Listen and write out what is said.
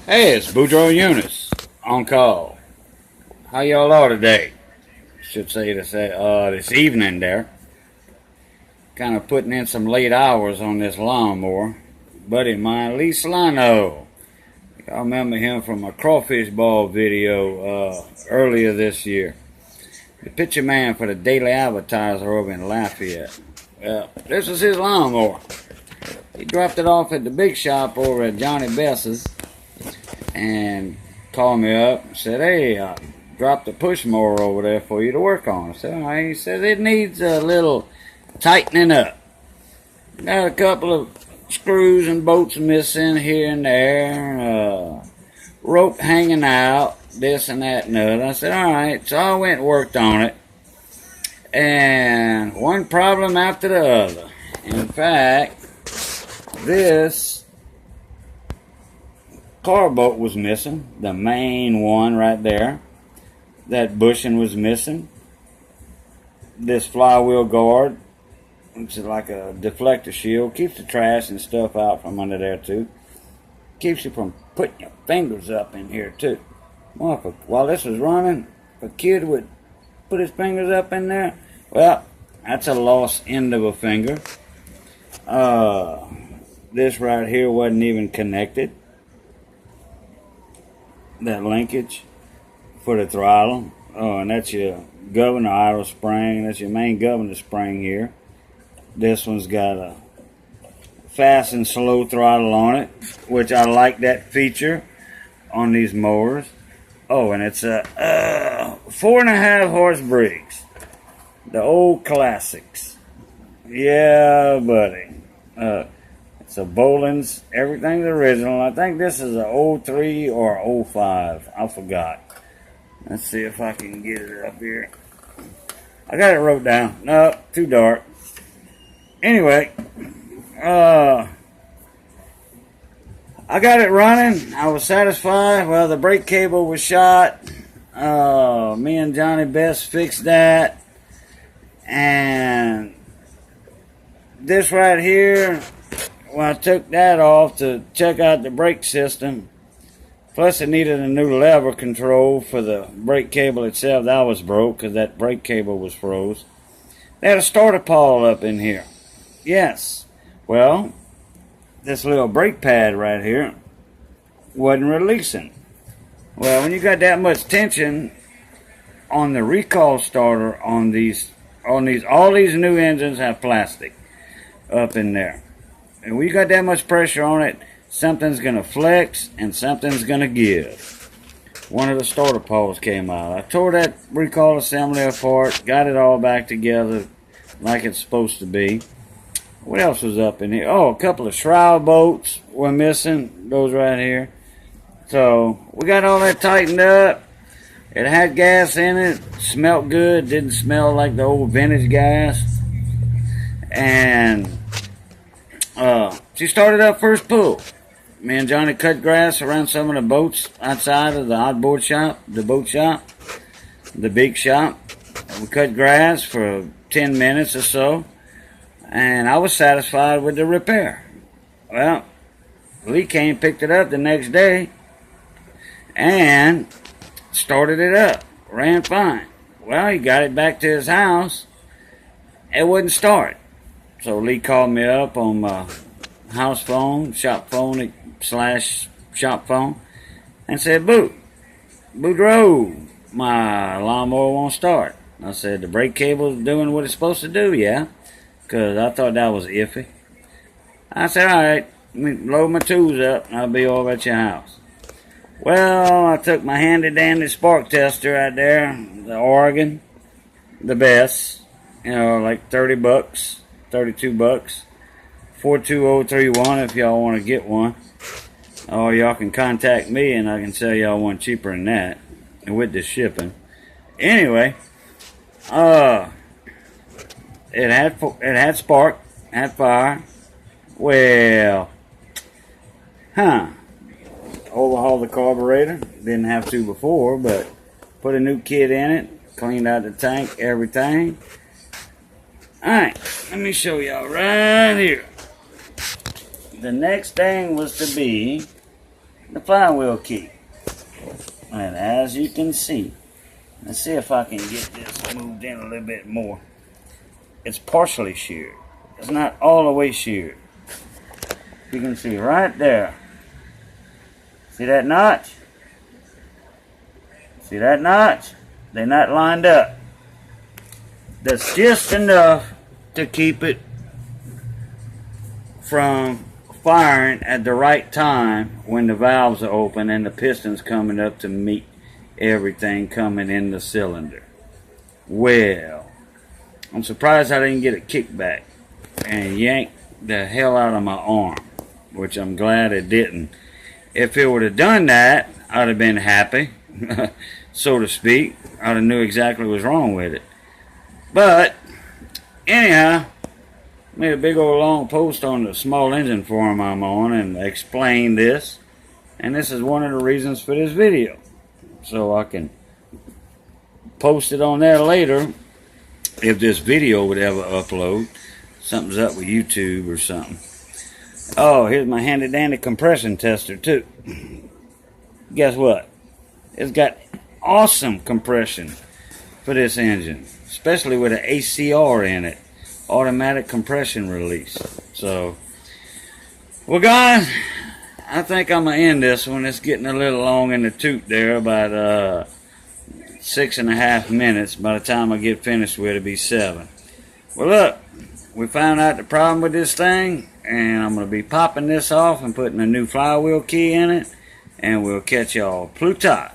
Hey, it's Boudreaux Eunice on call. How y'all are today? Should say this evening there. Kind of putting in some late hours on this lawnmower. Buddy of mine, Lee Solano. Y'all remember him from a crawfish ball video earlier this year. The picture man for the Daily Advertiser over in Lafayette. Well, this was his lawnmower. He dropped it off at the big shop over at Johnny Bess's and called me up and said, hey, I dropped a push mower over there for you to work on. I said, all right. He said, it needs a little tightening up. Got a couple of screws and bolts missing here and there, rope hanging out, this and that and that. I said, all right. So I went and worked on it, and one problem after the other. In fact, this car bolt was missing, the main one right there. That bushing was missing. This flywheel guard, which is like a deflector shield, keeps the trash and stuff out from under there too. Keeps you from putting your fingers up in here too. Well, while this was running, if a kid would put his fingers up in there, well, that's a lost end of a finger. This right here wasn't even connected. That linkage for the throttle. Oh, and that's your governor idle spring. That's your main governor spring here. This one's got a fast and slow throttle on it, which I like that feature on these mowers. Oh, and it's a 4.5 horse Briggs. The old classics. Yeah, buddy. It's a Boland's. Everything's original. I think this is a 03 or 05. I forgot. Let's see if I can get it up here. I got it wrote down. No, too dark. Anyway, I got it running. I was satisfied. Well, the brake cable was shot. Me and Johnny Best fixed that. And this right here, when I took that off to check out the brake system, plus it needed a new lever control for the brake cable itself. That was broke because that brake cable was froze. They had a starter pawl up in here. Yes. Well, this little brake pad right here wasn't releasing. Well, when you got that much tension on the recall starter all these new engines have plastic up in there. And when you got that much pressure on it, something's going to flex and something's going to give. One of the starter pawls came out. I tore that recall assembly apart, got it all back together like it's supposed to be. What else was up in here? Oh, a couple of shroud bolts were missing. Those right here. So, we got all that tightened up. It had gas in it. Smelled good. Didn't smell like the old vintage gas. And she started up first pull. Me and Johnny cut grass around some of the boats outside of the outboard shop, the boat shop, the big shop. We cut grass for 10 minutes or so, and I was satisfied with the repair. Well, Lee came, picked it up the next day, and started it up. Ran fine. Well, he got it back to his house. It wouldn't start. So Lee called me up on my house phone, shop phone / shop phone, and said, Boudreaux, my lawnmower won't start. I said, the brake cable's doing what it's supposed to do, yeah? Because I thought that was iffy. I said, all right, let me load my tools up, and I'll be over at your house. Well, I took my handy-dandy spark tester right there, the Oregon, the best, like $30, $32. 42031 if y'all want to get one. Or y'all can contact me and I can sell y'all one cheaper than that. And with the shipping. Anyway, it had spark, had fire. Well, overhauled the carburetor. Didn't have to before, but put a new kit in it. Cleaned out the tank, everything. Alright, let me show y'all right here. The next thing was to be the flywheel key. And as you can see, let's see if I can get this moved in a little bit more. It's partially sheared. It's not all the way sheared. You can see right there. See that notch? See that notch? They're not lined up. That's just enough to keep it from firing at the right time when the valves are open and the piston's coming up to meet everything coming in the cylinder. Well, I'm surprised I didn't get a kickback and yank the hell out of my arm, which I'm glad it didn't. If it would have done that, I'd have been happy, so to speak. I'd have knew exactly what was wrong with it. But anyhow, made a big old long post on the small engine forum I'm on and explained this, and this is one of the reasons for this video, so I can post it on there later if this video would ever upload. Something's up with YouTube or something. Oh, here's my handy dandy compression tester too. Guess what? It's got awesome compression for this engine, especially with an ACR in it, automatic compression release. So, well guys, I think I'm gonna end this one. It's getting a little long in the tooth there, about 6.5 minutes. By the time I get finished with it, it'll be 7. Well look, we found out the problem with this thing, and I'm gonna be popping this off and putting a new flywheel key in it, and we'll catch y'all Plutot.